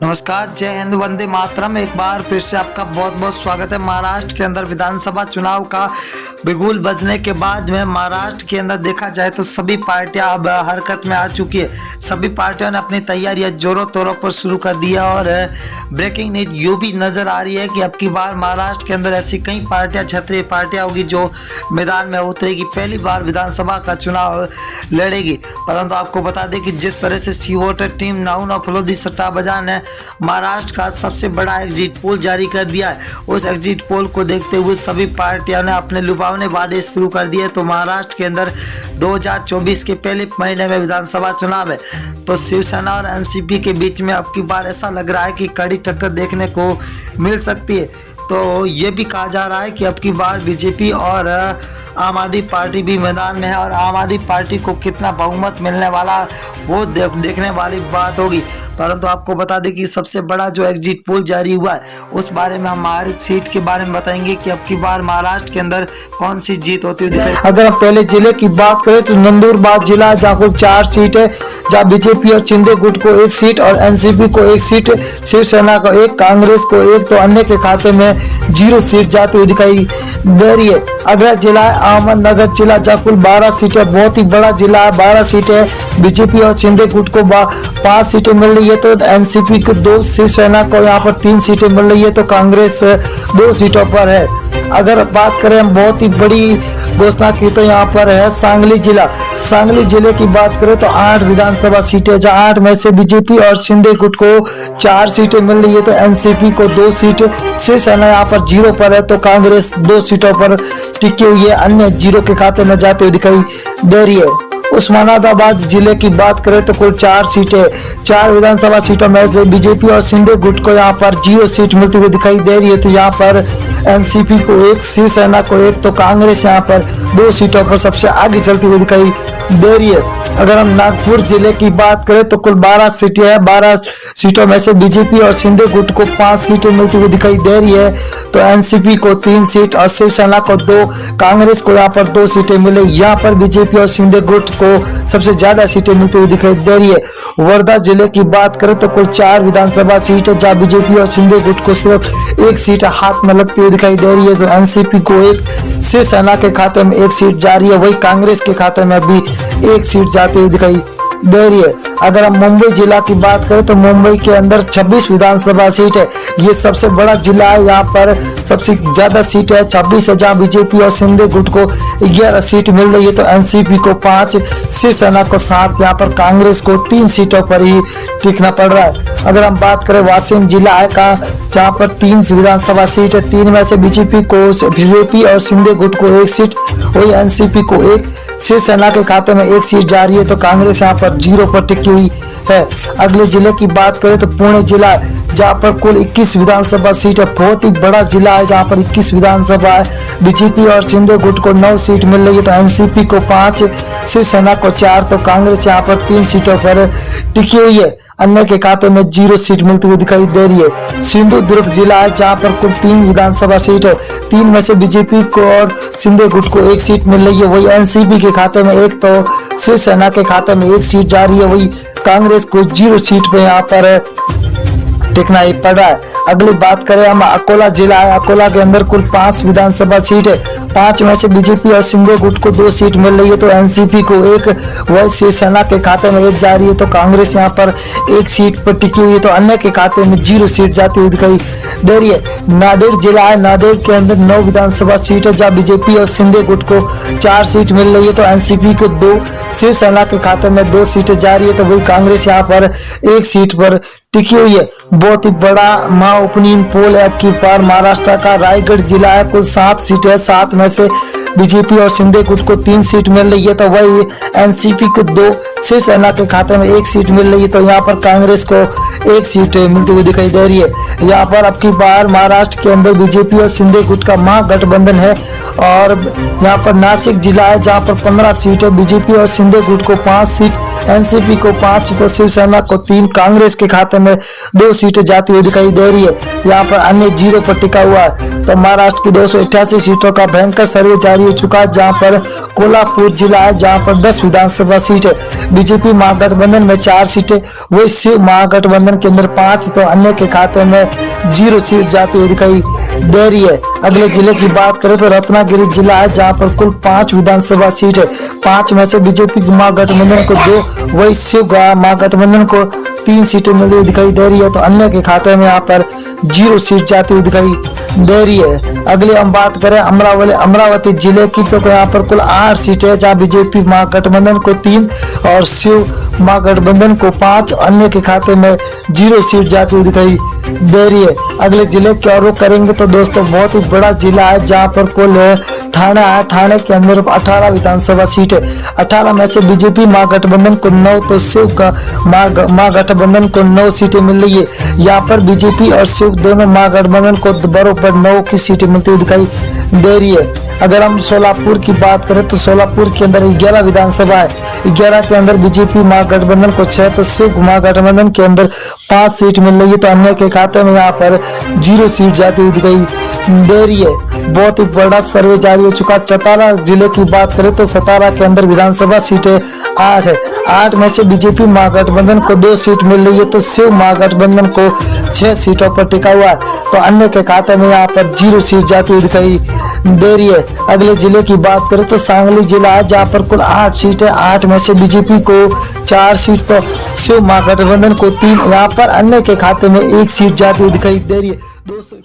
नमस्कार, जय हिंद, वंदे मातरम। एक बार फिर से आपका बहुत बहुत स्वागत है। महाराष्ट्र के अंदर विधानसभा चुनाव का बिगुल बजने के बाद में महाराष्ट्र के अंदर देखा जाए तो सभी पार्टियां अब हरकत में आ चुकी है। सभी पार्टियों ने अपनी तैयारियां जोरों तौरों पर शुरू कर दी है और ब्रेकिंग न्यूज यूँ भी नजर आ रही है कि अब की बार महाराष्ट्र के अंदर ऐसी कई पार्टियां, क्षेत्रीय पार्टियां होगी जो मैदान में उतरेगी, पहली बार विधानसभा का चुनाव लड़ेगी। परंतु आपको बता दें कि जिस तरह से सी वोटर टीम नाउन फलोदी सट्टा बाजार ने महाराष्ट्र का सबसे बड़ा एग्जिट पोल जारी कर दिया है, उस एग्जिट पोल को देखते हुए सभी पार्टियों ने अपने लुभावने वादे शुरू कर दिए। तो महाराष्ट्र के अंदर 2024 के पहले महीने में विधानसभा चुनाव है, तो शिवसेना और एनसीपी के बीच में अब की बार ऐसा लग रहा है कि कड़ी टक्कर देखने को मिल सकती है। तो ये भी कहा जा रहा है कि अब की बार बीजेपी और आम आदमी पार्टी भी मैदान में है और आम आदमी पार्टी को कितना बहुमत मिलने वाला वो देखने वाली बात होगी। परंतु आपको बता दें कि सबसे बड़ा जो एग्जिट पोल जारी हुआ है उस बारे में हम हमारी सीट के बारे में बताएंगे कि अब की बार महाराष्ट्र के अंदर कौन सी जीत होती है। अगर हम पहले जिले की बात करें तो नंदुरबार जिला है जहाँ कुल 4 सीट है, जहाँ बीजेपी और शिंदे गुट को 1 सीट और एनसीपी को 1 सीट, शिवसेना को 1, कांग्रेस को 1, तो अन्य के खाते में 0 सीट जाती हुई दिखाई दे रही है। अगला जिला है अहमदनगर जिला जहाँ कुल 12 सीटें, बहुत ही बड़ा जिला है, 12 सीटें, बीजेपी और शिंदे गुट को 5 सीटें मिल रही है, तो एनसीपी को 2, शिवसेना को यहाँ पर 3 सीटें मिल रही है, तो कांग्रेस 2 सीटों पर है। अगर बात करें हम बहुत ही बड़ी घोषणा की तो यहाँ पर है सांगली जिला। सांगली जिले की बात करें तो 8 विधानसभा सीटें, जहाँ 8 में से बीजेपी और शिंदे गुट को 4 सीटें मिल रही है, तो एनसीपी को 2 सीट, शिवसेना यहाँ पर 0 पर है, तो कांग्रेस 2 सीटों पर टिकी हुई है, अन्य 0 के खाते में जाते हुए दिखाई दे रही है। उस्मानाबाद जिले की बात करें तो कुल 4 सीटें, 4 विधानसभा सीटों में से बीजेपी और शिंदे गुट को यहाँ पर 0 सीट मिलती हुई दिखाई दे रही है, तो यहाँ पर एनसीपी को 1, शिवसेना को 1, तो कांग्रेस यहाँ पर 2 सीटों पर सबसे आगे चलती हुई दिखाई दे रही है। अगर हम नागपुर जिले की बात करें तो कुल 12 सीटें हैं, 12 सीटों में से बीजेपी और शिंदे गुट को 5 सीटें मिलती हुई दिखाई दे रही है, तो एनसीपी को 3 सीट और शिवसेना को 2, कांग्रेस को यहाँ पर 2 सीटें मिले। यहाँ पर बीजेपी और शिंदे गुट को सबसे ज्यादा सीटें मिलती हुई दिखाई दे रही है। वर्धा जिले की बात करें तो कुल 4 विधानसभा सीट है, जहाँ बीजेपी और शिंदे गुट को सिर्फ 1 सीट हाथ में लगती हुई दिखाई दे रही है, तो एनसीपी को 1, शिवसेना के खाते में 1 सीट जा रही है, वही कांग्रेस के खाते में भी 1 सीट जाती हुई दिखाई दे रही है। अगर हम मुंबई जिला की बात करें तो मुंबई के अंदर 26 विधानसभा सीट है, ये सबसे बड़ा जिला है, यहाँ पर सबसे ज्यादा सीट है 26 है, जहाँ बीजेपी और शिंदे गुट को 11 सीट मिल रही है, तो एनसीपी को 5, शिवसेना को 7, यहाँ पर कांग्रेस को 3 सीटों पर ही टिकना पड़ रहा है। अगर हम बात करें वाशिम जिला है का, जहाँ पर 3 विधानसभा सीट है, 3 में से बीजेपी और शिंदे गुट को 1 सीट, वही एनसीपी को 1, शिवसेना के खाते में 1 सीट जा रही है, तो कांग्रेस यहाँ पर 0 पर टिकी हुई है। अगले जिले की बात करें तो पुणे जिला है, जहाँ पर कुल 21 विधानसभा सीट है, बहुत ही बड़ा जिला है, जहाँ पर 21 विधानसभा है, बीजेपी और शिंदे गुट को 9 सीट मिल रही है, तो एनसीपी को 5, शिवसेना को 4, तो कांग्रेस यहाँ पर 3 सीटों पर टिकी हुई है, अन्य के खाते में 0 सीट मिलती हुई दिखाई दे रही है। सिंधुदुर्ग जिला है, जहाँ पर कुल 3 विधानसभा सीट है, 3 में से बीजेपी को और शिंदे गुट को 1 सीट मिल रही है, वही एनसीपी के खाते में 1, तो शिवसेना के खाते में 1 सीट जा रही है, वही कांग्रेस को 0 सीट पे यहाँ पर टिकना ही पड़ रहा है। अगली बात करें हम अकोला जिला है, अकोला के अंदर कुल 5 विधानसभा सीट है, 5 में से बीजेपी और शिंदे गुट को 2 सीट मिल रही है, तो एनसीपी को 1, वह शिवसेना के खाते में 1 जा रही है, तो कांग्रेस यहाँ पर 1 सीट पर टिकी हुई है, तो अन्य के खाते में 0 सीट जाती हुई दिखाई दे रही है। नांदेड़ जिला है, नांदेड़ के अंदर 9 विधानसभा सीट है, जहाँ बीजेपी और शिंदे गुट को 4 सीट मिल रही है, तो एनसीपी को 2, शिवसेना के खाते में 2 सीटें जा रही है, तो वही कांग्रेस यहाँ पर 1 सीट पर टिकी हुई है। बहुत ही बड़ा महाओपनिंग पोल है अब की बार महाराष्ट्र का। रायगढ़ जिला है, कुल 7 सीटें है, 7 में से बीजेपी और शिंदे गुट को 3 सीट मिल रही है, तो वही एनसीपी को 2, शिवसेना के खाते में 1 सीट मिल रही है, तो यहाँ पर कांग्रेस को 1 सीट मिलती हुई दिखाई दे रही है। यहाँ पर अब की बार महाराष्ट्र के अंदर बीजेपी और शिंदे गुट का महागठबंधन है, और यहाँ पर नासिक जिला है, जहाँ पर 15 सीट है, बीजेपी और शिंदे गुट को 5 सीट, एनसीपी को 5, तो शिवसेना को 3, कांग्रेस के खाते में 2 सीटें जाती हुई दिखाई दे रही है। यहाँ पर अन्य 0 पर टिका हुआ है। तो महाराष्ट्र की 288 सीटों का भयंकर सर्वे जारी जारी हो चुका है, जहां पर कोल्हापुर जिला है जहां पर 10 विधानसभा सीट है। बीजेपी महागठबंधन में 4 सीटें, वही शिव महागठबंधन के अंदर 5, तो अन्य के खाते में 0 सीट जाती हुई दिखाई दे रही है। अगले जिले की बात करें तो रत्नागिरी जिला है जहां पर कुल 5 विधानसभा सीट है। 5 में से बीजेपी महागठबंधन को 2, वही शिव महागठबंधन को 3 सीटें मिलती हुई दिखाई दे रही है, तो अन्य के खाते में यहाँ पर 0 सीट जाती हुई दिखाई दे रही है। अगले हम बात करें अमरावती जिले की, तो यहाँ पर कुल 8 सीटें है, जहाँ बीजेपी महागठबंधन को 3 और शिव महागठबंधन को 5, अन्य के खाते में 0 सीट जाती हुई दिखाई दे रही है। अगले जिले की ओर रुख करेंगे तो दोस्तों बहुत ही बड़ा जिला है जहाँ पर कुल ठाणे है। ठाणे के अंदर 18 विधानसभा सीट है। 18 में से बीजेपी महागठबंधन को 9, तो शिव का महागठबंधन को 9 सीटें मिल रही है। यहाँ पर बीजेपी और शिव दोनों महागठबंधन को बराबर 9 की सीटें मिलती हुई दिखाई दे रही है। अगर हम सोलापुर की बात करें तो सोलापुर के अंदर 11 विधानसभा है। 11 के अंदर बीजेपी महागठबंधन को 6, तो शिव महागठबंधन के अंदर 5 सीट मिल रही है, तो अन्य के खाते में यहाँ पर 0 सीट जाती हुई दिखाई दे रही है। बहुत ही बड़ा सर्वे जारी हो चुका। सतारा जिले की बात करें तो सतारा के अंदर विधानसभा सीटें 8 है। 8 में से बीजेपी महागठबंधन को 2 सीट मिल रही है, तो शिव महागठबंधन को 6 सीटों पर टिका हुआ है, तो अन्य के खाते में यहाँ पर 0 सीट जाती हुई दिखाई दे रही है। अगले जिले की बात करें तो सांगली जिला है जहाँ पर कुल 8 सीट है। 8 में से बीजेपी को 4 सीट, तो शिव महागठबंधन को 3, यहाँ पर अन्य के खाते में 1 सीट जाती हुई दिखाई दे रही है। 200